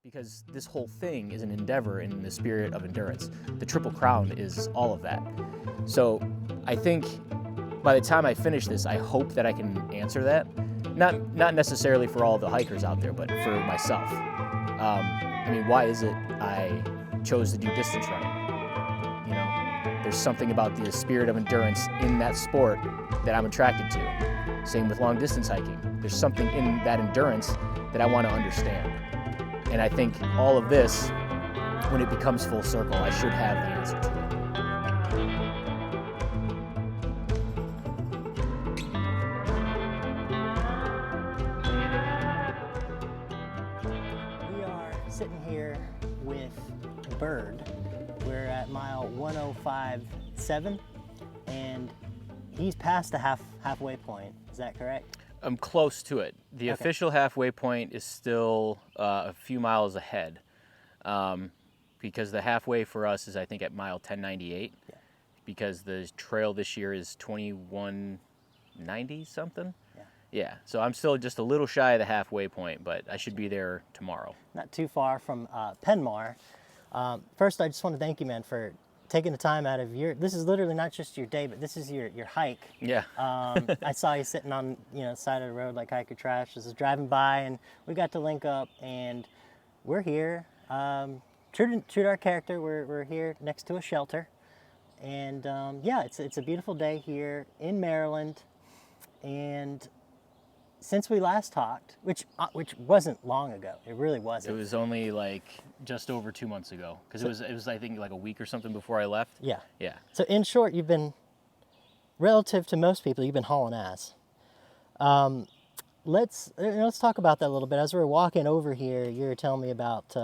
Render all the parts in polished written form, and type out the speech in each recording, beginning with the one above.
because this whole thing is an endeavor in the spirit of endurance. The Triple Crown is all of that. So I think by the time I finish this, I hope that I can answer that. Not necessarily for all the hikers out there, but for myself. I mean, why is it I chose to do distance running? You know, there's something about the spirit of endurance in that sport that I'm attracted to. Same with long distance hiking. There's something in that endurance that I want to understand. And I think all of this, when it becomes full circle, I should have the answer to it. We are sitting here with Bird. We're at mile 105.7, and he's past the halfway point. Is that correct? I'm close to it. The official halfway point is still a few miles ahead, because the halfway for us is, I think, at mile 1098, because the trail this year is 2190 something. Yeah, so I'm still just a little shy of the halfway point, but I should be there tomorrow. Not too far from Penmar. First, I just want to thank you, man, for taking the time out of this is literally not just your day, but this is your hike. Yeah. I saw you sitting on the side of the road like hiker trash. Just driving by, and we got to link up, and we're here. True to our character, we're here next to a shelter, and yeah, it's a beautiful day here in Maryland, and since we last talked, which wasn't long ago, it really wasn't. It was only like just over 2 months ago, because it was I think like a week or something before I left. Yeah. Yeah. So in short, you've been, relative to most people, you've been hauling ass. Let's talk about that a little bit. As we were walking over here, you were telling me about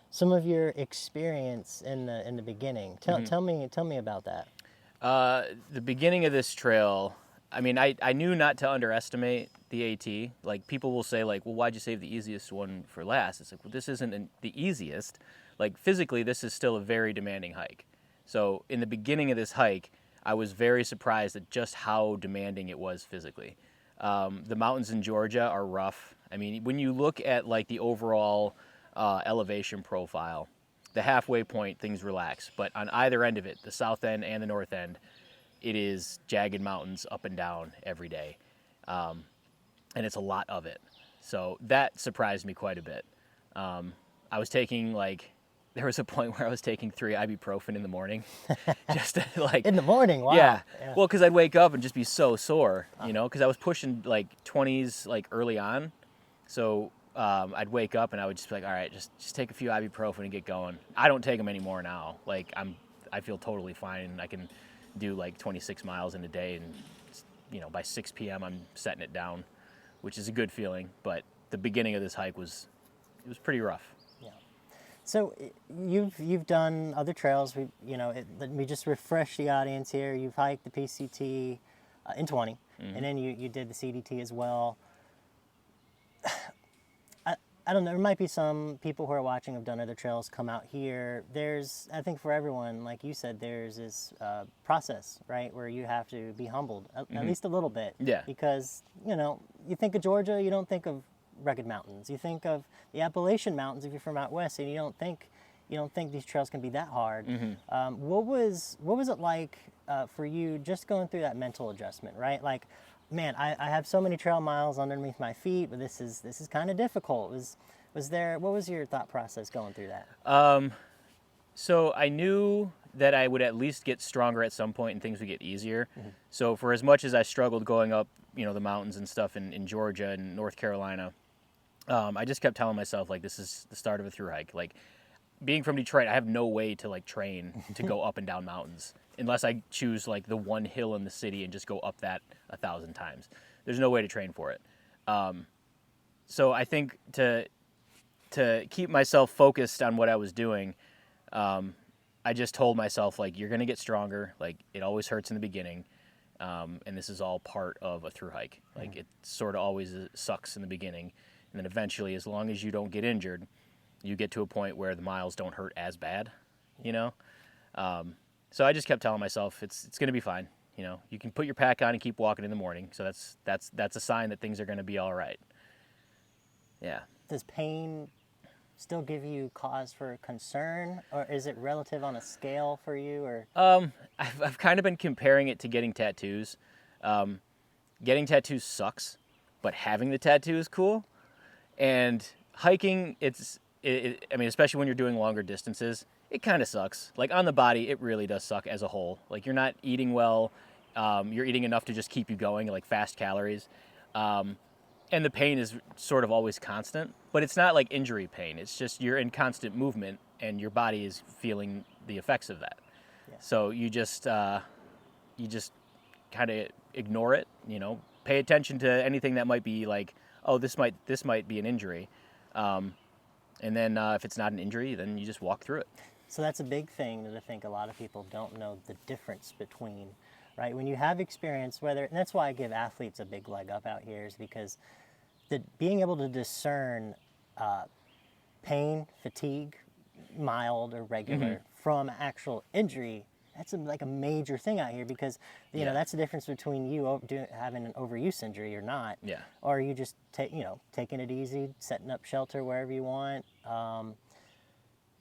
some of your experience in the beginning. Tell me about that. The beginning of this trail, I mean, I knew not to underestimate the AT. Like, people will say, like, well, why'd you save the easiest one for last? It's like, well, this isn't the easiest. Like, physically, this is still a very demanding hike. So in the beginning of this hike, I was very surprised at just how demanding it was physically. The mountains in Georgia are rough. I mean, when you look at, like, the overall elevation profile, the halfway point, things relax. But on either end of it, the south end and the north end, it is jagged mountains up and down every day. And it's a lot of it. So that surprised me quite a bit. I was taking, like, there was a point where I was taking 3 ibuprofen in the morning. Just to, like... In the morning? Wow. Yeah. Well, because I'd wake up and just be so sore, because I was pushing, like, 20s, like, early on. So I'd wake up and I would just be like, all right, just take a few ibuprofen and get going. I don't take them anymore now. Like, I feel totally fine. I can do like 26 miles in a day, and by 6 p.m. I'm setting it down, which is a good feeling. But the beginning of this hike was pretty rough. Yeah. So you've done other trails. Let me just refresh the audience here. You've hiked the PCT in 20, and then you did the CDT as well. I don't know, there might be some people who are watching have done other trails come out here. I think for everyone, like you said, there's this process, right, where you have to be humbled, at least a little bit. Yeah. Because, you think of Georgia, you don't think of rugged mountains. You think of the Appalachian Mountains if you're from out west, and you don't think these trails can be that hard. What was it like for you just going through that mental adjustment, right? Like, man, I have so many trail miles underneath my feet, but this is kind of difficult. What was your thought process going through that? So I knew that I would at least get stronger at some point and things would get easier. So for as much as I struggled going up, the mountains and stuff in Georgia and North Carolina, I just kept telling myself, like, this is the start of a through hike. Like, being from Detroit, I have no way to, like, train to go up and down mountains unless I choose, like, the one hill in the city and just go up that 1,000 times. There's no way to train for it. So I think to keep myself focused on what I was doing, I just told myself, like, you're going to get stronger. Like, it always hurts in the beginning, and this is all part of a through hike. Like, it sort of always sucks in the beginning, and then eventually, as long as you don't get injured, you get to a point where the miles don't hurt as bad, So I just kept telling myself, it's going to be fine. You can put your pack on and keep walking in the morning. So that's a sign that things are going to be all right. Yeah. Does pain still give you cause for concern, or is it relative on a scale for you? Or I've kind of been comparing it to getting tattoos. Getting tattoos sucks, but having the tattoo is cool. And hiking, I mean, especially when you're doing longer distances, it kind of sucks. Like on the body, it really does suck as a whole. Like you're not eating well. You're eating enough to just keep you going, like fast calories. And the pain is sort of always constant, but it's not like injury pain. It's just you're in constant movement and your body is feeling the effects of that. Yeah. So you just kind of ignore it, pay attention to anything that might be like, oh, this might be an injury. And then if it's not an injury, then you just walk through it. So that's a big thing that I think a lot of people don't know the difference between, right? When you have experience, and that's why I give athletes a big leg up out here, is because being able to discern pain, fatigue, mild or regular, from actual injury, that's like a major thing out here, because you know that's the difference between you having an overuse injury or not, or you just taking it easy, setting up shelter wherever you want. I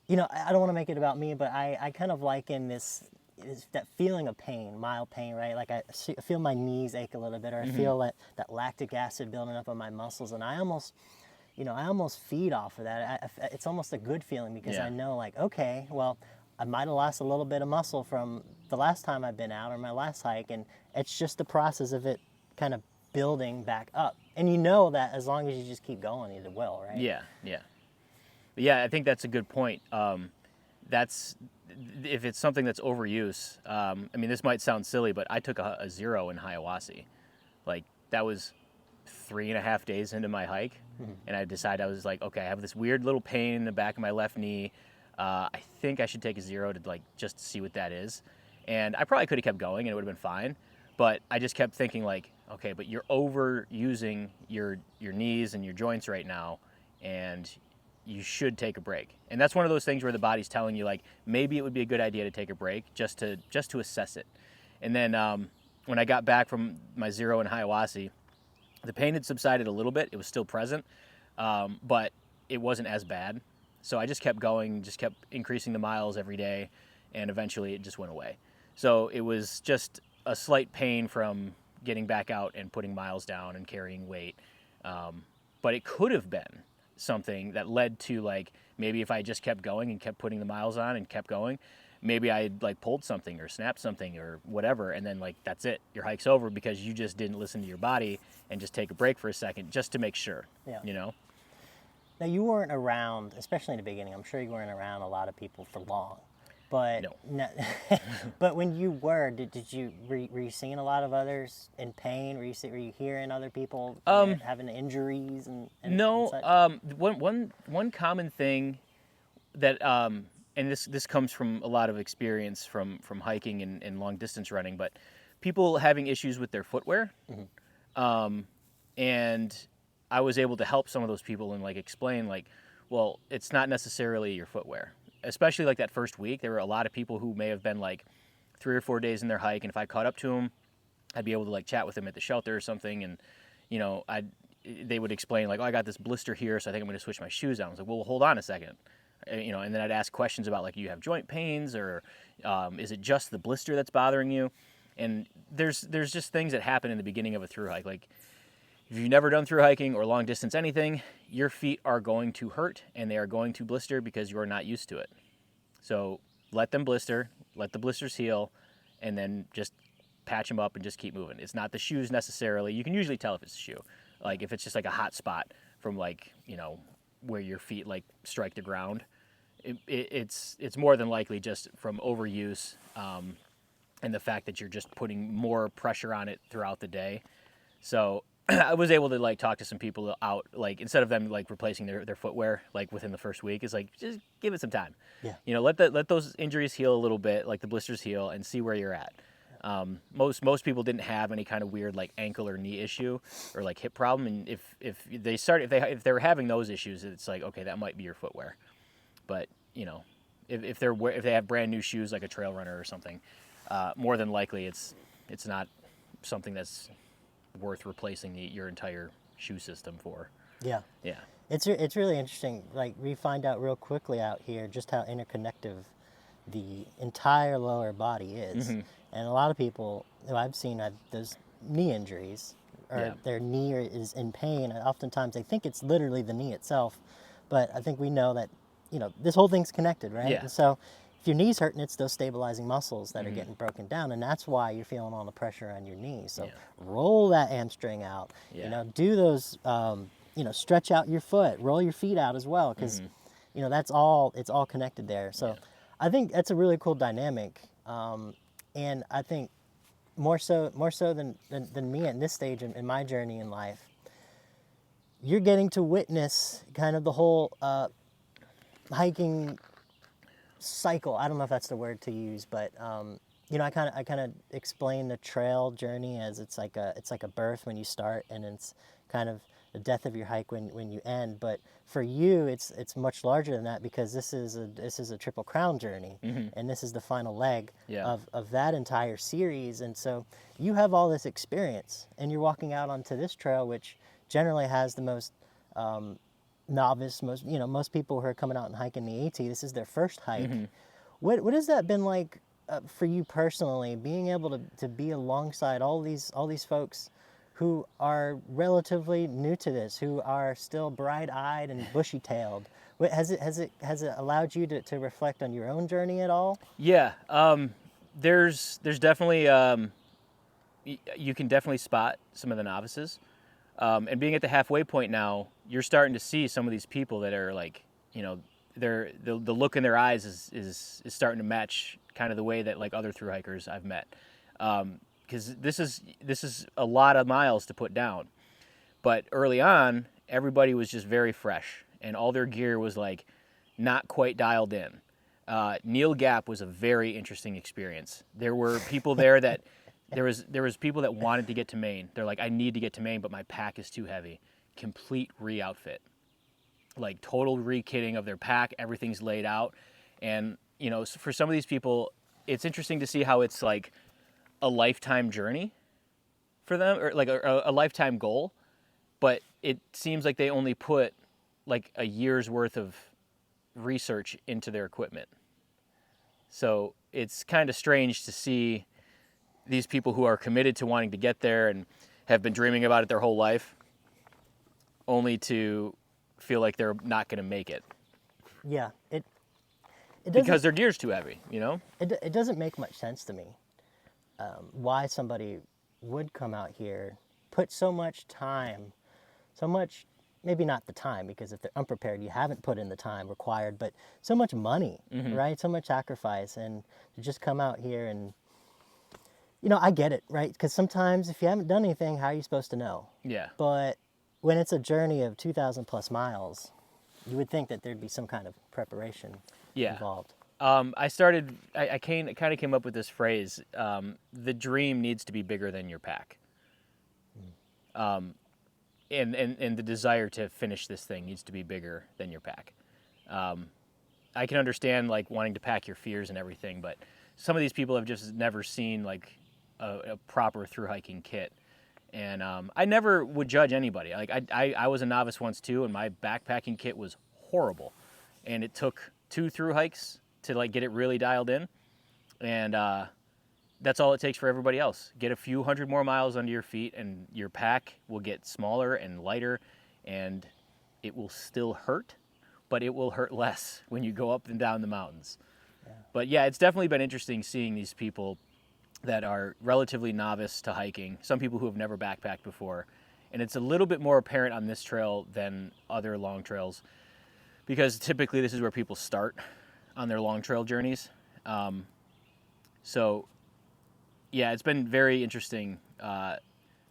don't want to make it about me, but I kind of liken this is that feeling of pain, mild pain, right? Like I feel my knees ache a little bit, or I feel that lactic acid building up on my muscles, and I almost feed off of that. It's almost a good feeling, because I know, like, okay, well, I might have lost a little bit of muscle from the last time I've been out, or my last hike, and it's just the process of it kind of building back up. And you know that as long as you just keep going, it will, right? Yeah, I think that's a good point. That's if it's something that's overuse. I mean, this might sound silly, but I took a 0 in Hiawassee. Like, that was 3.5 days into my hike, and I decided, I was like, okay, I have this weird little pain in the back of my left knee. I think I should take a 0 to just see what that is. And I probably could have kept going and it would have been fine. But I just kept thinking, like, okay, but you're overusing your knees and your joints right now, and you should take a break. And that's one of those things where the body's telling you, like, maybe it would be a good idea to take a break just to assess it. And then when I got back from my 0 in Hiawassee, the pain had subsided a little bit. It was still present, but it wasn't as bad. So I just kept going, just kept increasing the miles every day, and eventually it just went away. So it was just a slight pain from getting back out and putting miles down and carrying weight. But it could have been something that led to, like, maybe if I just kept going and kept putting the miles on and kept going, maybe I'd pulled something or snapped something or whatever, and then that's it. Your hike's over because you just didn't listen to your body and just take a break for a second just to make sure, Now, you weren't around, especially in the beginning, I'm sure you weren't around a lot of people for long. But no. But when you were, were you seeing a lot of others in pain? Were you hearing other people having injuries and no? And such? One common thing that and this comes from a lot of experience from hiking and long distance running, but people having issues with their footwear, and I was able to help some of those people and explain, well, it's not necessarily your footwear. Especially that first week, there were a lot of people who may have been 3 or 4 days in their hike, and if I caught up to them, I'd be able to chat with them at the shelter or something, and they would explain oh, I got this blister here, so I think I'm going to switch my shoes out. I was like, well, hold on a second, and then I'd ask questions about you have joint pains, or is it just the blister that's bothering you? And there's just things that happen in the beginning of a thru hike, if you've never done thru hiking or long distance anything, your feet are going to hurt and they are going to blister because you are not used to it. So let them blister, let the blisters heal, and then just patch them up and just keep moving. It's not the shoes necessarily. You can usually tell if it's a shoe. If it's just a hot spot from where your feet strike the ground, it's more than likely just from overuse and the fact that you're just putting more pressure on it throughout the day. So I was able to talk to some people out, instead of them replacing their footwear within the first week, it's just give it some time. Yeah. Let those injuries heal a little bit, the blisters heal, and see where you're at. Most people didn't have any kind of weird ankle or knee issue or hip problem, and if they were having those issues, it's okay, that might be your footwear. But if they have brand new shoes like a trail runner or something, more than likely it's not something that's worth replacing your entire shoe system for. Yeah. Yeah. It's really interesting. Like we find out real quickly out here just how interconnected the entire lower body is, and a lot of people who I've seen have those knee injuries, or Yeah. their knee is in pain. And oftentimes they think it's literally the knee itself, but I think we know that this whole thing's connected, right? Yeah. And so if your knee's hurting, it's those stabilizing muscles that are getting broken down, and that's why you're feeling all the pressure on your knees. So Yeah. roll that hamstring out. Yeah. Do those. Stretch out your foot, roll your feet out as well, because that's all. It's all connected there. So Yeah. I think that's a really cool dynamic, and I think more so than me at this stage in my journey in life, you're getting to witness kind of the whole hiking cycle. I don't know if that's the word to use, but I kind of explain the trail journey as it's like a birth when you start, and it's kind of the death of your hike when you end. But for you, it's much larger than that, because this is a Triple Crown journey, and this is the final leg Yeah. of that entire series. And so you have all this experience, and you're walking out onto this trail, which generally has the most novice, most people who are coming out and hiking the AT, this is their first hike. What has that been like for you personally, being able to be alongside all these folks who are relatively new to this, who are still bright-eyed and bushy-tailed? Has it allowed you to reflect on your own journey at all? Yeah. There's definitely you can definitely spot some of the novices. And being at the halfway point now, you're starting to see some of these people that are like, the look in their eyes is starting to match kind of the way that like other thru hikers I've met. Because this is a lot of miles to put down. But early on, everybody was just very fresh, and all their gear was like not quite dialed in. Neil Gap was a very interesting experience. There were people there that there was people that wanted to get to Maine. They're like, I need to get to Maine, but my pack is too heavy. Complete re-outfit, like total re-kitting of their pack. Everything's laid out, and for some of these people, it's interesting to see how it's like a lifetime journey for them, or like a lifetime goal, but it seems like they only put like a year's worth of research into their equipment. So it's kind of strange to see these people who are committed to wanting to get there and have been dreaming about it their whole life, only to feel like they're not going to make it. Yeah, it because their gear's too heavy, It doesn't make much sense to me why somebody would come out here, put so much time, maybe not the time, because if they're unprepared, you haven't put in the time required, but so much money, right? So much sacrifice, and to just come out here and, I get it, right? Because sometimes if you haven't done anything, how are you supposed to know? Yeah. But when it's a journey of 2,000 plus miles, you would think that there'd be some kind of preparation involved. I kind of came up with this phrase, the dream needs to be bigger than your pack. And the desire to finish this thing needs to be bigger than your pack. I can understand like wanting to pack your fears and everything, but some of these people have just never seen like a proper thru hiking kit. And I never would judge anybody. Like I was a novice once too, and my backpacking kit was horrible, and it took 2 thru hikes to like get it really dialed in, and that's all it takes for everybody else. Get a few hundred more miles under your feet, and your pack will get smaller and lighter, and it will still hurt, but it will hurt less when you go up and down the mountains. Yeah. But yeah, it's definitely been interesting seeing these people that are relatively novice to hiking, some people who have never backpacked before, and it's a little bit more apparent on this trail than other long trails, because typically this is where people start on their long trail journeys. So yeah, it's been very interesting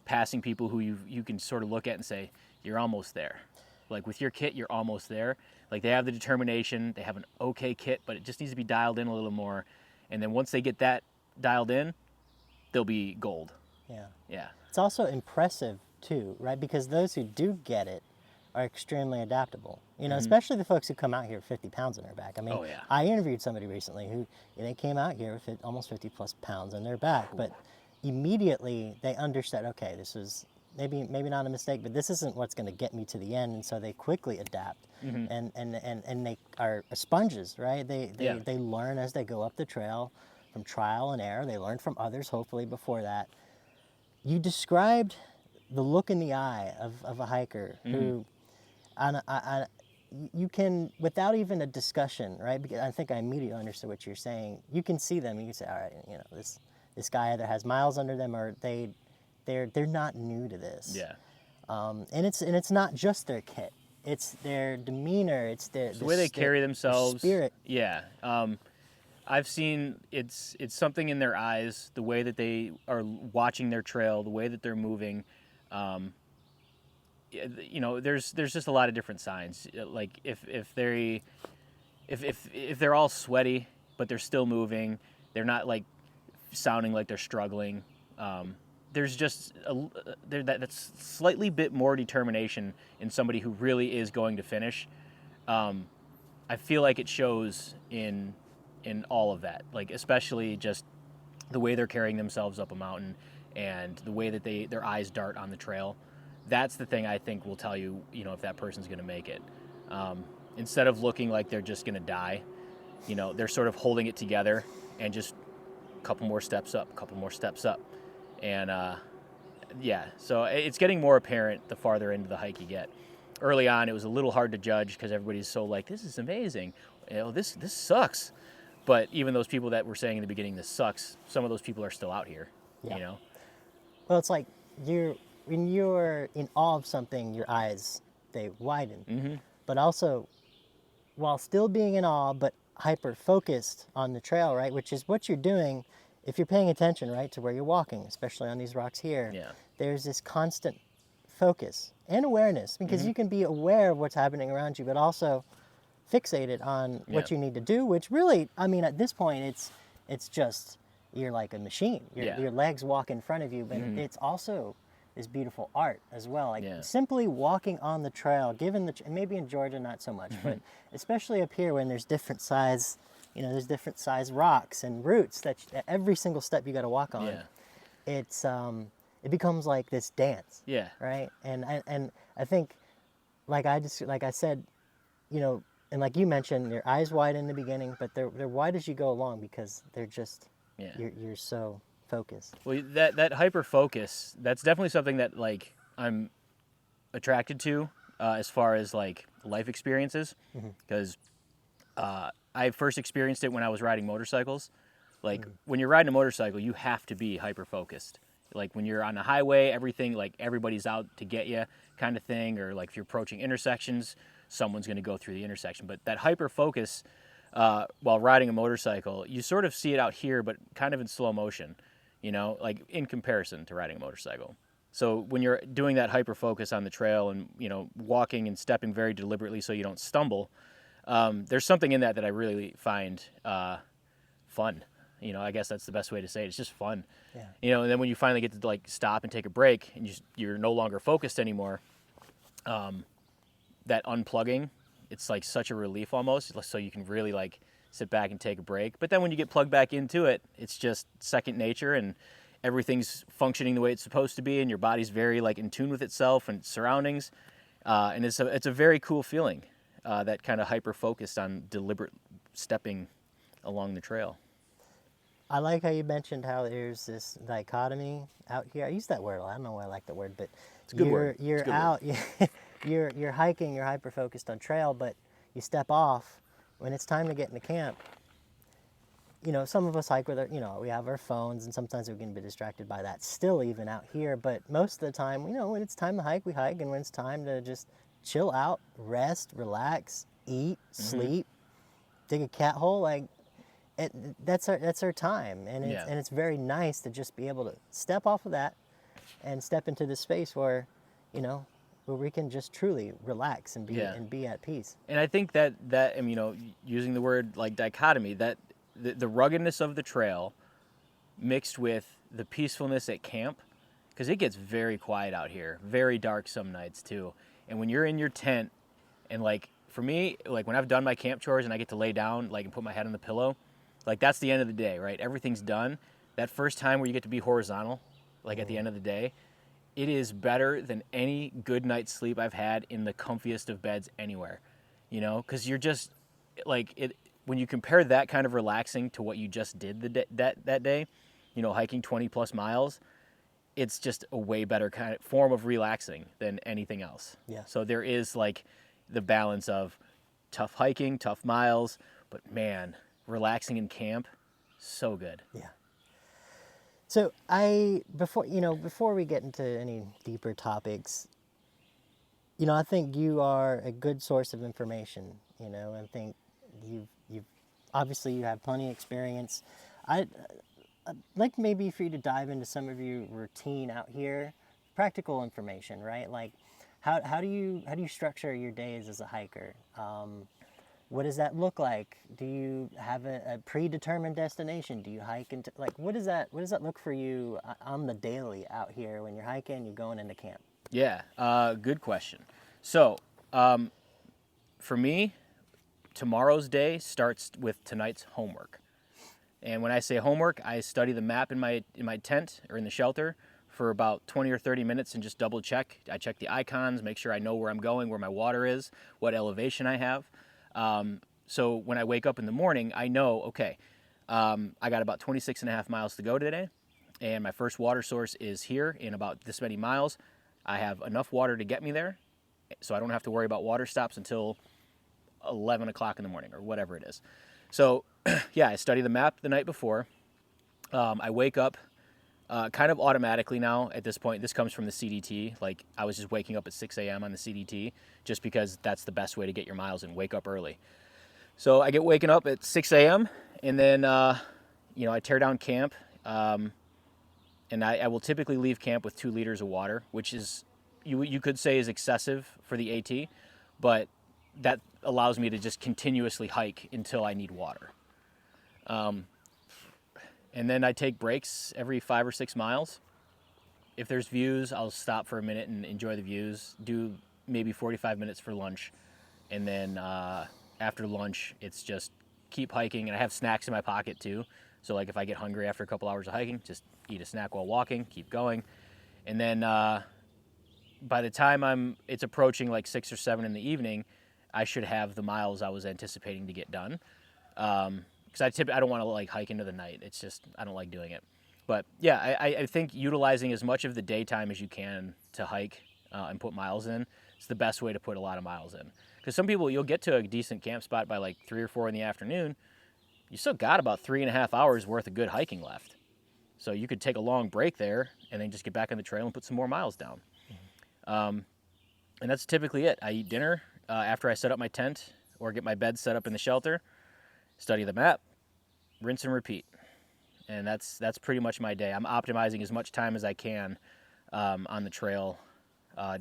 passing people who you can sort of look at and say, you're almost there. Like with your kit, you're almost there. Like they have the determination, they have an okay kit, but it just needs to be dialed in a little more. And then once they get that dialed in, they'll be gold. Yeah. Yeah. It's also impressive too, right? Because those who do get it are extremely adaptable. Especially the folks who come out here with 50 pounds on their back. I mean, I interviewed somebody recently who they came out here with almost 50 plus pounds on their back, but immediately they understood, okay, this is maybe not a mistake, but this isn't what's going to get me to the end, and so they quickly adapt, and they are sponges, right? They learn as they go up the trail, from trial and error. They learn from others, hopefully before that. You described the look in the eye of a hiker who, you can, without even a discussion, right? Because I think I immediately understood what you're saying. You can see them. You can say, all right, you know, this guy either has miles under them, or they're not new to this. Yeah. And it's not just their kit. It's their demeanor. It's the way they carry themselves. Spirit. Yeah. I've seen it's something in their eyes, the way that they are watching their trail, the way that they're moving. You know, there's just a lot of different signs. Like if they're all sweaty but they're still moving, they're not like sounding like they're struggling. There's just that's slightly bit more determination in somebody who really is going to finish. I feel like it shows in all of that, like especially just the way they're carrying themselves up a mountain and the way that their eyes dart on the trail. That's the thing I think will tell you, you know, if that person's going to make it. Instead of looking like they're just going to die, you know, they're sort of holding it together and just a couple more steps up. And yeah, so it's getting more apparent the farther into the hike you get. Early on, it was a little hard to judge because everybody's so like, this is amazing. You know, this sucks. But even those people that were saying in the beginning, this sucks, some of those people are still out here, you know? Well, it's like when you're in awe of something, your eyes, they widen. But also, while still being in awe, but hyper-focused on the trail, right? Which is what you're doing if you're paying attention, right, to where you're walking, especially on these rocks here. Yeah. There's this constant focus and awareness, because you can be aware of what's happening around you, but also fixated on what you need to do, which really, I mean, at this point, it's just, you're like a machine. Your legs walk in front of you, but it's also this beautiful art as well. Like simply walking on the trail, given maybe in Georgia not so much, but especially up here when there's different size, you know, there's different size rocks and roots that every single step you got to walk on. It's it becomes like this dance. Right. And I think, like I said, you know, and like you mentioned, your eyes wide in the beginning, but they're wide as you go along, because they're just you're so focused. Well, that hyper focus, that's definitely something that like I'm attracted to as far as like life experiences, because I first experienced it when I was riding motorcycles. Like when you're riding a motorcycle, you have to be hyper focused. Like when you're on the highway, everything, like everybody's out to get you kind of thing, or like if you're approaching intersections, someone's going to go through the intersection. But that hyper focus while riding a motorcycle, you sort of see it out here, but kind of in slow motion, you know, like in comparison to riding a motorcycle. So when you're doing that hyper focus on the trail and, you know, walking and stepping very deliberately so you don't stumble, there's something in that I really find fun. You know, I guess that's the best way to say it. It's just fun. You know, and then when you finally get to like stop and take a break and you're no longer focused anymore, that unplugging, it's like such a relief almost, so you can really like sit back and take a break. But then when you get plugged back into it, it's just second nature, and everything's functioning the way it's supposed to be, and your body's very like in tune with itself and its surroundings, and it's a very cool feeling, that kind of hyper focused on deliberate stepping along the trail. I like how you mentioned how there's this dichotomy out here. I use that word a lot. I don't know why I like that word, but it's a good word. You're out. You're hiking. You're hyper focused on trail, but you step off when it's time to get into camp. You know, some of us hike with our, you know, we have our phones, and sometimes we can be distracted by that still, even out here. But most of the time, you know, when it's time to hike, we hike, and when it's time to just chill out, rest, relax, eat, sleep, dig a cat hole, like. That's our time, and it's very nice to just be able to step off of that and step into this space where, you know, where we can just truly relax and be at peace. And I think that you know, using the word like dichotomy, that the ruggedness of the trail mixed with the peacefulness at camp, because it gets very quiet out here, very dark some nights too. And when you're in your tent, and like for me, like when I've done my camp chores and I get to lay down like and put my head on the pillow, like that's the end of the day, right? Everything's done. That first time where you get to be horizontal, like at the end of the day, it is better than any good night's sleep I've had in the comfiest of beds anywhere. You know, because you're just like it when you compare that kind of relaxing to what you just did that day, you know, hiking 20 plus miles. It's just a way better kind of form of relaxing than anything else. Yeah. So there is like the balance of tough hiking, tough miles, but man, relaxing in camp, so good. Yeah. So before we get into any deeper topics, I think you are a good source of information. I think you've obviously you have plenty of experience. I'd like maybe for you to dive into some of your routine out here, practical information, right? Like, how do you structure your days as a hiker? What does that look like? Do you have a predetermined destination? Do you hike into what does that look for you on the daily out here when you're hiking? You're going into camp. Yeah, good question. So, for me, tomorrow's day starts with tonight's homework. And when I say homework, I study the map in my tent or in the shelter for about 20 or 30 minutes and just double check. I check the icons, make sure I know where I'm going, where my water is, what elevation I have. So when I wake up in the morning, I know, okay, I got about 26 and a half miles to go today, and my first water source is here in about this many miles. I have enough water to get me there, so I don't have to worry about water stops until 11 o'clock in the morning or whatever it is. So, yeah, I study the map the night before. I wake up kind of automatically now at this point. This comes from the CDT. Like, I was just waking up at 6 a.m. on the CDT just because that's the best way to get your miles in, wake up early. So I get waking up at 6 a.m. and then, I tear down camp. And I will typically leave camp with 2 liters of water, which is, you could say is excessive for the AT, but that allows me to just continuously hike until I need water. And then I take breaks every 5 or 6 miles. If there's views, I'll stop for a minute and enjoy the views, do maybe 45 minutes for lunch. And then after lunch, it's just keep hiking. And I have snacks in my pocket too. So like if I get hungry after a couple hours of hiking, just eat a snack while walking, keep going. And then by the time it's approaching like 6 or 7 in the evening, I should have the miles I was anticipating to get done. Because I don't want to like hike into the night. It's just, I don't like doing it. But yeah, I think utilizing as much of the daytime as you can to hike and put miles in is the best way to put a lot of miles in. Because some people, you'll get to a decent camp spot by like 3 or 4 in the afternoon. You still got about 3.5 hours worth of good hiking left. So you could take a long break there and then just get back on the trail and put some more miles down. And that's typically it. I eat dinner after I set up my tent or get my bed set up in the shelter, study the map, rinse and repeat. And that's pretty much my day. I'm optimizing as much time as I can on the trail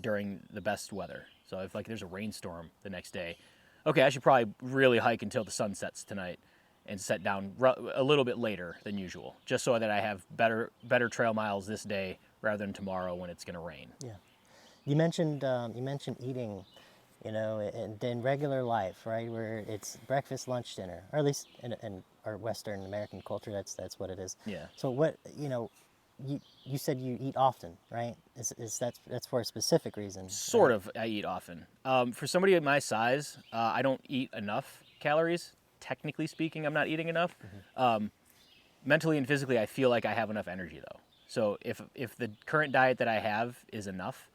during the best weather. So if like there's a rainstorm the next day, okay, I should probably really hike until the sun sets tonight and set down a little bit later than usual, just so that I have better trail miles this day rather than tomorrow when it's going to rain. Yeah. You mentioned eating, in regular life, right? Where it's breakfast, lunch, dinner, or at least in our Western American culture, that's what it is. Yeah. So what you said you eat often, right? Is that's for a specific reason? Sort of, I eat often. For somebody of my size, I don't eat enough calories. Technically speaking, I'm not eating enough. Mm-hmm. Mentally and physically, I feel like I have enough energy though. So if the current diet that I have is enough,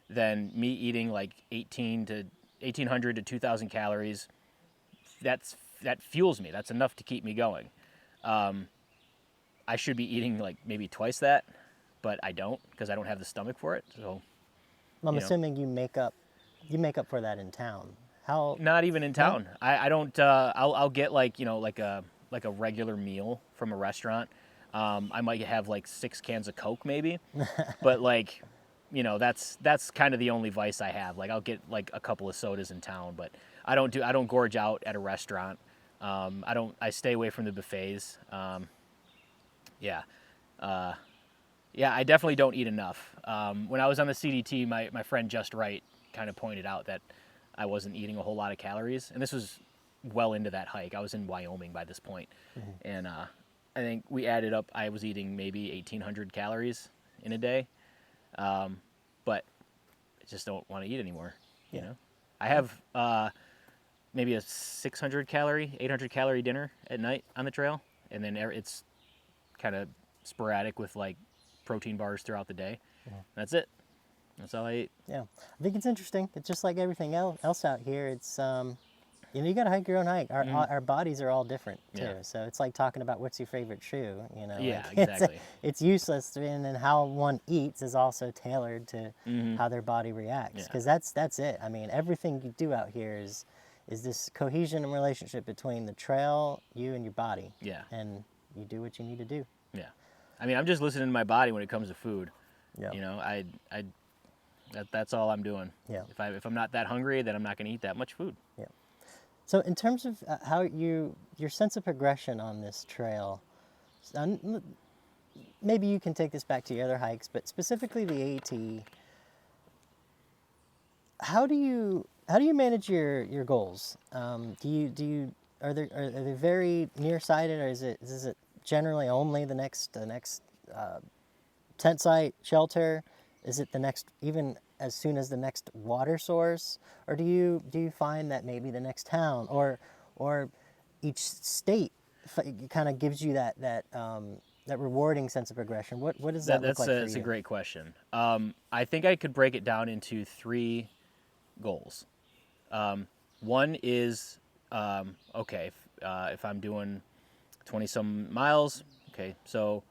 then me eating like 1,800 to 2,000 calories, that fuels me. That's enough to keep me going. I should be eating like maybe twice that, but I don't because I don't have the stomach for it. So I'm assuming you make up for that in town. How? Not even in town. No? I don't. I'll get like like a regular meal from a restaurant. I might have like 6 cans of Coke maybe, but like, that's kind of the only vice I have. Like I'll get like a couple of sodas in town, but I don't gorge out at a restaurant. I stay away from the buffets. Yeah, I definitely don't eat enough. When I was on the CDT, my friend Just Right kind of pointed out that I wasn't eating a whole lot of calories, and this was well into that hike. I was in Wyoming by this point, mm-hmm. and I think we added up. I was eating maybe 1,800 calories in a day, just don't want to eat anymore. You Yeah. know, I have maybe a 600 calorie, 800 calorie dinner at night on the trail, and then it's kind of sporadic with like protein bars throughout the day. That's it. That's all I eat. Yeah, I think it's interesting. It's just like everything else out here. It's you got to hike your own hike. Our bodies are all different too. Yeah. So it's like talking about what's your favorite shoe. Yeah, like, exactly. It's useless, and then how one eats is also tailored to Mm-hmm. how their body reacts. Yeah. Because that's it. I mean, everything you do out here is this cohesion and relationship between the trail, you, and your body. Yeah. And you do what you need to do. Yeah. I mean, I'm just listening to my body when it comes to food. Yeah. You know, that's all I'm doing. Yeah. If I'm not that hungry, then I'm not going to eat that much food. Yeah. So in terms of how your sense of progression on this trail, maybe you can take this back to your other hikes, but specifically the AT. How do you manage your goals? Do you are they very nearsighted, or is it generally only the next tent site, shelter? Is it the next, even as soon as the next water source, or do you find that maybe the next town or each state kind of gives you that rewarding sense of progression? What does that look like for you? That's a great question. I think I could break it down into 3 goals. One is if I'm doing 20 some miles, okay, so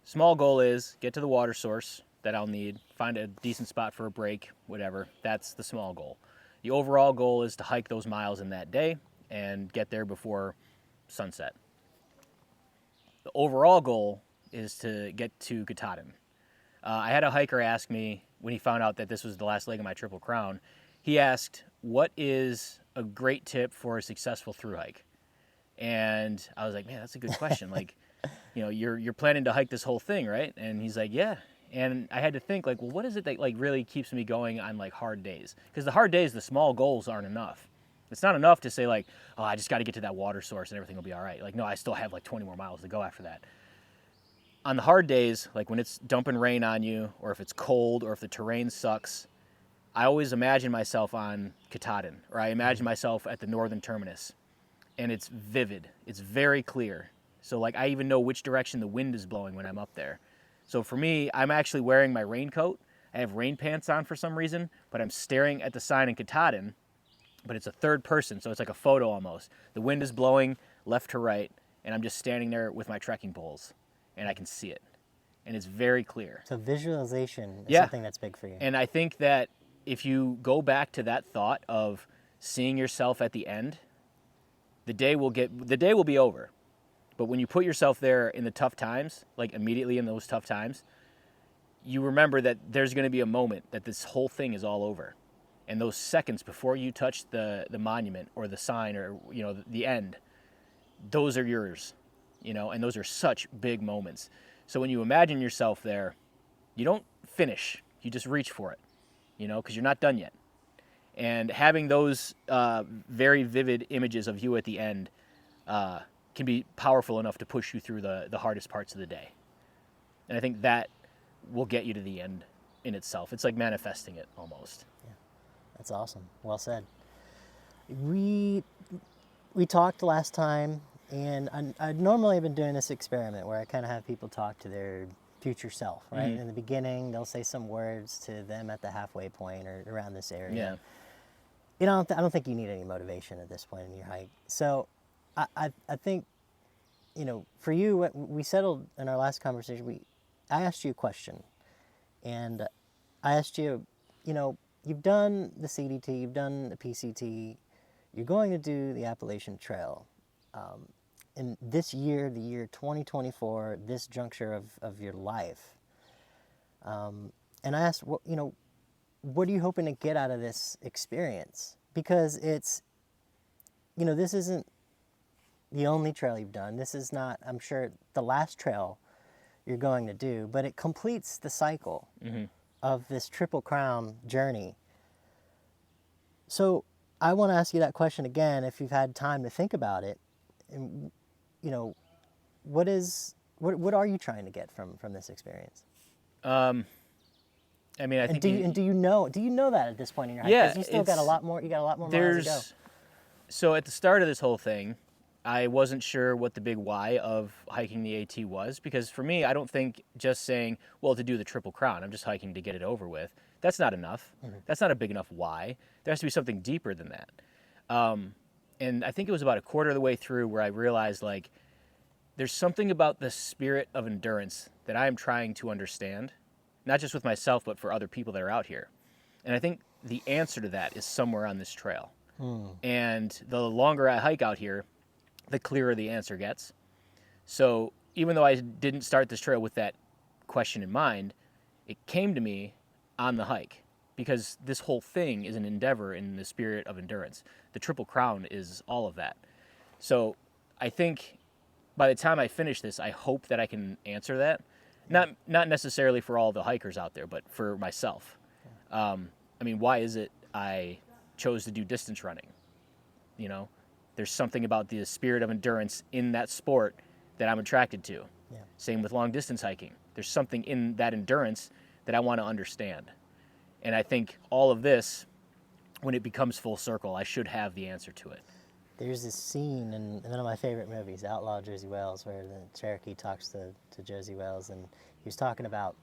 small goal is get to the water source that I'll need, find a decent spot for a break, whatever. That's the small goal. The overall goal is to hike those miles in that day and get there before sunset. The overall goal is to get to Katahdin. I had a hiker ask me when he found out that this was the last leg of my Triple Crown. He asked, "What is a great tip for a successful thru hike?" And I was like, "Man, that's a good question. Like, you're planning to hike this whole thing, right?" And he's like, "Yeah." And I had to think, like, well, what is it that like really keeps me going on like hard days? Because the hard days, the small goals aren't enough. It's not enough to say like, oh, I just got to get to that water source and everything will be all right. Like, no, I still have like 20 more miles to go after that. On the hard days, like when it's dumping rain on you, or if it's cold, or if the terrain sucks, I always imagine myself on Katahdin, or I imagine myself at the northern terminus, and it's vivid. It's very clear. So like I even know which direction the wind is blowing when I'm up there. So for me, I'm actually wearing my raincoat. I have rain pants on for some reason, but I'm staring at the sign in Katahdin, but it's a third person, so it's like a photo almost. The wind is blowing left to right, and I'm just standing there with my trekking poles, and I can see it. And it's very clear. So visualization is Yeah. something that's big for you. And I think that if you go back to that thought of seeing yourself at the end, the day will be over. But when you put yourself there in the tough times, like immediately in those tough times, you remember that there's going to be a moment that this whole thing is all over. And those seconds before you touch the monument or the sign or the end, those are yours, and those are such big moments. So when you imagine yourself there, you don't finish, you just reach for it, because you're not done yet. And having those very vivid images of you at the end can be powerful enough to push you through the hardest parts of the day. And I think that will get you to the end in itself. It's like manifesting it almost. Yeah, that's awesome. Well said. We talked last time, and I normally have been doing this experiment where I kind of have people talk to their future self, right? Mm-hmm. In the beginning, they'll say some words to them at the halfway point or around this area. Yeah. I don't think you need any motivation at this point in your hike. So I think, for you, what we settled in our last conversation, I asked you a question, and I asked you, you've done the CDT, you've done the PCT, you're going to do the Appalachian Trail. In this year, the year 2024, this juncture of your life. And I asked, what are you hoping to get out of this experience? Because it's, this isn't the only trail you've done. This is not, I'm sure, the last trail you're going to do, but it completes the cycle of this Triple Crown journey. So I want to ask you that question again, if you've had time to think about it. And, what are you trying to get from this experience? I mean, I And think do you know that at this point in your hike? Yeah, Because you still got a lot more. You got a lot more miles to go. So at the start of this whole thing, I wasn't sure what the big why of hiking the AT was, because for me, I don't think just saying, well, to do the Triple Crown, I'm just hiking to get it over with. That's not enough. That's not a big enough why. There has to be something deeper than that. And I think it was about a quarter of the way through where I realized, like, there's something about the spirit of endurance that I am trying to understand, not just with myself, but for other people that are out here. And I think the answer to that is somewhere on this trail. And the longer I hike out here, the clearer the answer gets. So even though I didn't start this trail with that question in mind, it came to me on the hike, because this whole thing is an endeavor in the spirit of endurance. The Triple Crown is all of that. So I think by the time I finish this, I hope that I can answer that. Not necessarily for all the hikers out there, but for myself. I mean, why is it I chose to do distance running? You know, there's something about the spirit of endurance in that sport that I'm attracted to. Yeah. Same with long distance hiking. There's something in that endurance that I want to understand. And I think all of this, when it becomes full circle, I should have the answer to it. There's this scene in one of my favorite movies, Outlaw Josie Wells, where the Cherokee talks to Josie Wells, and he was talking about,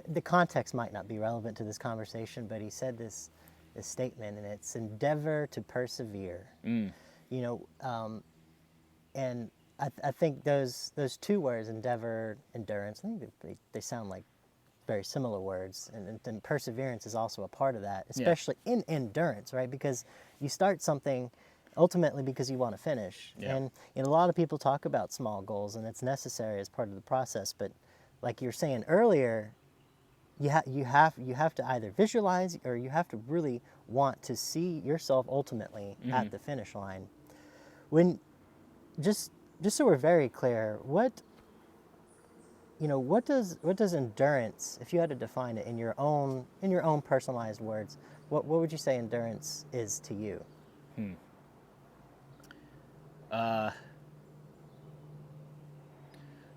the context might not be relevant to this conversation, but he said this statement, and it's endeavor to persevere. You know, and I think those two words, endeavor, endurance, I think they sound like very similar words, and perseverance is also a part of that, especially in endurance, right? Because you start something ultimately because you want to finish. And a lot of people talk about small goals, and it's necessary as part of the process, but like you were saying earlier, you have to either visualize, or you have to really want to see yourself ultimately at the finish line. When just so we're very clear, what does endurance, if you had to define it in your own personalized words, what would you say endurance is to you?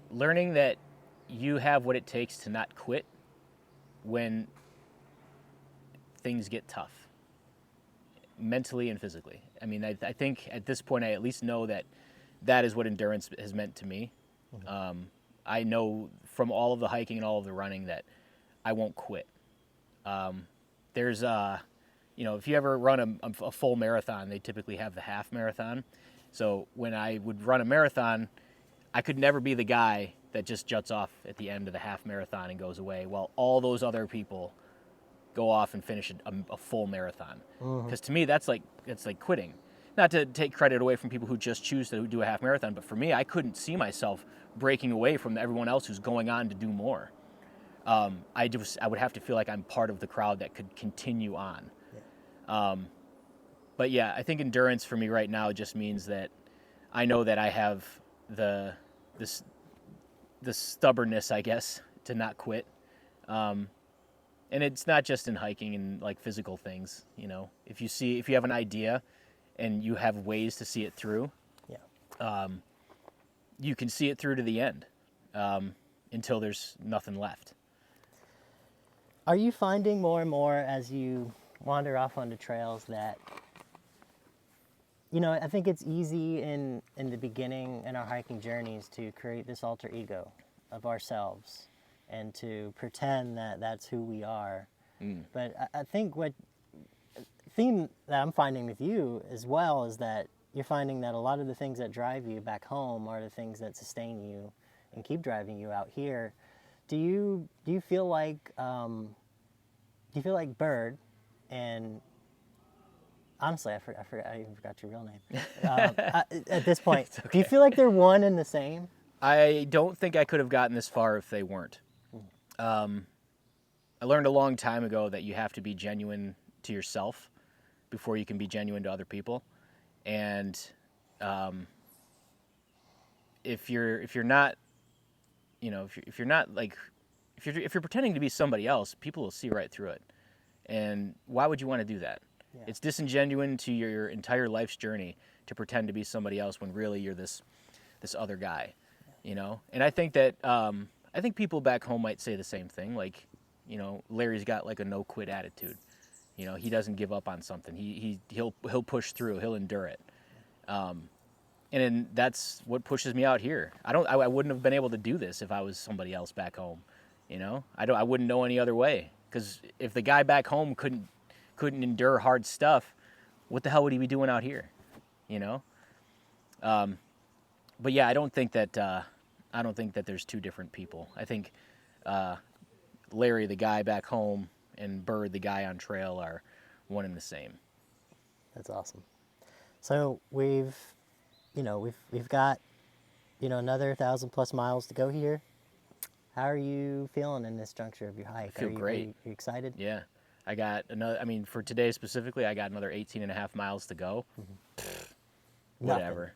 Learning that you have what it takes to not quit when things get tough, mentally and physically. I mean, I think at this point I at least know that is what endurance has meant to me. I know from all of the hiking and all of the running that I won't quit. There's if you ever run a full marathon, they typically have the half marathon. So when I would run a marathon, I could never be the guy that just juts off at the end of the half marathon and goes away, while all those other people go off and finish a full marathon. Because to me, that's like quitting. Not to take credit away from people who just choose to do a half marathon, but for me, I couldn't see myself breaking away from everyone else who's going on to do more. I would have to feel like I'm part of the crowd that could continue on. But yeah, I think endurance for me right now just means that I know that I have the stubbornness, I guess, to not quit. And it's not just in hiking and like physical things. You know, if you have an idea and you have ways to see it through, you can see it through to the end, until there's nothing left. Are you finding more and more as you wander off onto trails that, I think it's easy in the beginning in our hiking journeys to create this alter ego of ourselves and to pretend that that's who we are. But I think what theme that I'm finding with you as well is that you're finding that a lot of the things that drive you back home are the things that sustain you and keep driving you out here. Do you feel like Bird, and honestly, I even forgot your real name. At this point, okay. Do you feel like they're one and the same? I don't think I could have gotten this far if they weren't. I learned a long time ago that you have to be genuine to yourself before you can be genuine to other people. And if you're not, if you're pretending to be somebody else, people will see right through it. And why would you want to do that? Yeah. It's disingenuous to your entire life's journey to pretend to be somebody else when really you're this other guy, And I think that I think people back home might say the same thing. Like, You know, Larry's got like a no quit attitude. You know, he doesn't give up on something. He'll push through. He'll endure it. And then that's what pushes me out here. I wouldn't have been able to do this if I was somebody else back home. You know, I wouldn't know any other way. Because if the guy back home couldn't endure hard stuff, what the hell would he be doing out here? You know. But yeah, I don't think that there's two different people. I think Larry, the guy back home, and Bird, the guy on trail, are one and the same. That's awesome. So we've got, another 1,000+ miles to go here. How are you feeling in this juncture of your hike? I feel great. Are you excited? Yeah. I got another, for today specifically, I got another 18.5 miles to go. Whatever.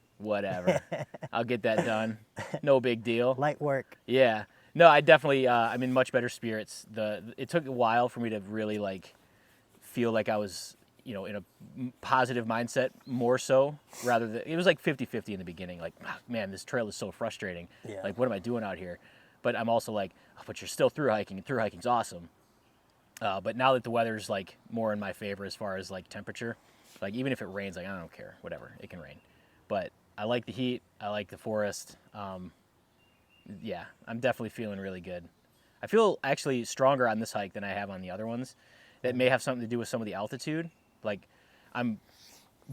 I'll get that done. No big deal. Light work. Yeah. No, I definitely, I'm in much better spirits. It took a while for me to really feel like I was, in a positive mindset more so, rather than, it was like 50-50 in the beginning. Like, man, this trail is so frustrating. Yeah. Like, what am I doing out here? But I'm also like, oh, but you're still through hiking, and through hiking's awesome. But now that the weather's more in my favor as far as temperature, even if it rains, I don't care, whatever, it can rain. But I like the heat, I like the forest. Yeah, I'm definitely feeling really good. I feel actually stronger on this hike than I have on the other ones. That may have something to do with some of the altitude. I'm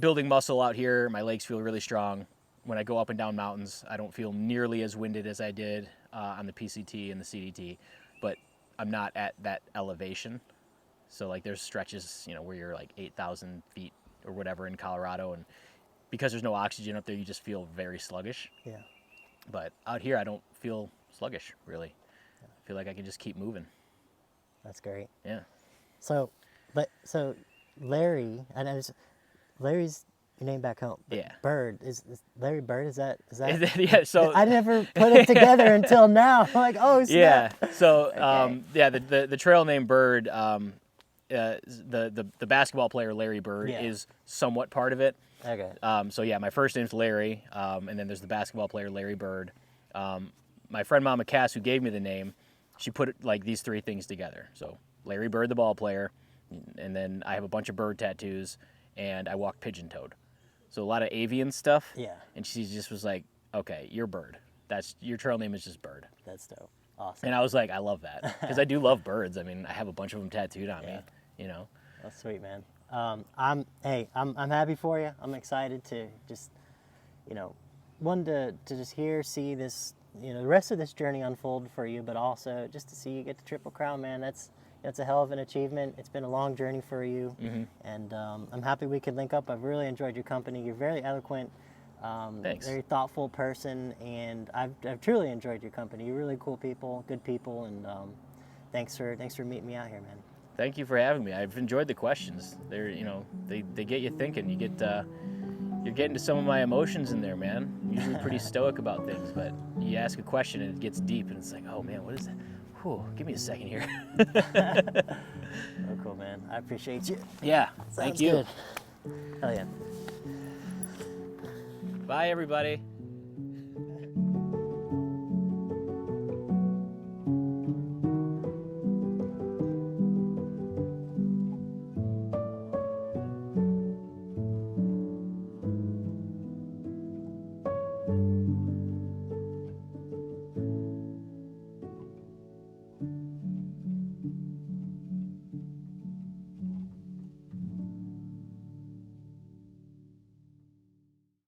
building muscle out here, my legs feel really strong. When I go up and down mountains, I don't feel nearly as winded as I did on the PCT and the CDT, but I'm not at that elevation. So there's stretches, where you're 8,000 feet or whatever in Colorado, and because there's no oxygen up there, you just feel very sluggish. Yeah. But out here, I don't feel sluggish, really. I feel like I can just keep moving. That's great. Yeah. So Larry, I know Larry's your name back home. Yeah. Bird is Larry Bird. Is that? Yeah. So I never put it together until now. I'm like, oh snap. Yeah. So Okay. the trail name Bird, the basketball player Larry Bird is somewhat part of it. Okay. So yeah, my first name's Larry, and then there's the basketball player Larry Bird. My friend Mama Cass, who gave me the name, she put these three things together. So Larry Bird, the ball player, and then I have a bunch of bird tattoos, and I walk pigeon-toed. So a lot of avian stuff. Yeah. And she just was like, okay, you're Bird. Your trail name is just Bird. That's dope. Awesome. And I was like, I love that, because I do love birds. I have a bunch of them tattooed on me. That's sweet, man. I'm happy for you. I'm excited to just, one to just see this, the rest of this journey unfold for you, but also just to see you get the Triple Crown, man. That's a hell of an achievement. It's been a long journey for you, and I'm happy we could link up. I've really enjoyed your company. You're very eloquent, Thanks. very thoughtful person, and I've truly enjoyed your company. You're really cool people, good people, and thanks for meeting me out here, man. Thank you for having me. I've enjoyed the questions. They're, they get you thinking. You're getting to some of my emotions in there, man. I'm usually pretty stoic about things, but you ask a question and it gets deep, and it's like, oh man, what is that? Whew, give me a second here. Oh, cool, man. I appreciate you. Yeah, thank you. Good. Hell yeah. Bye, everybody.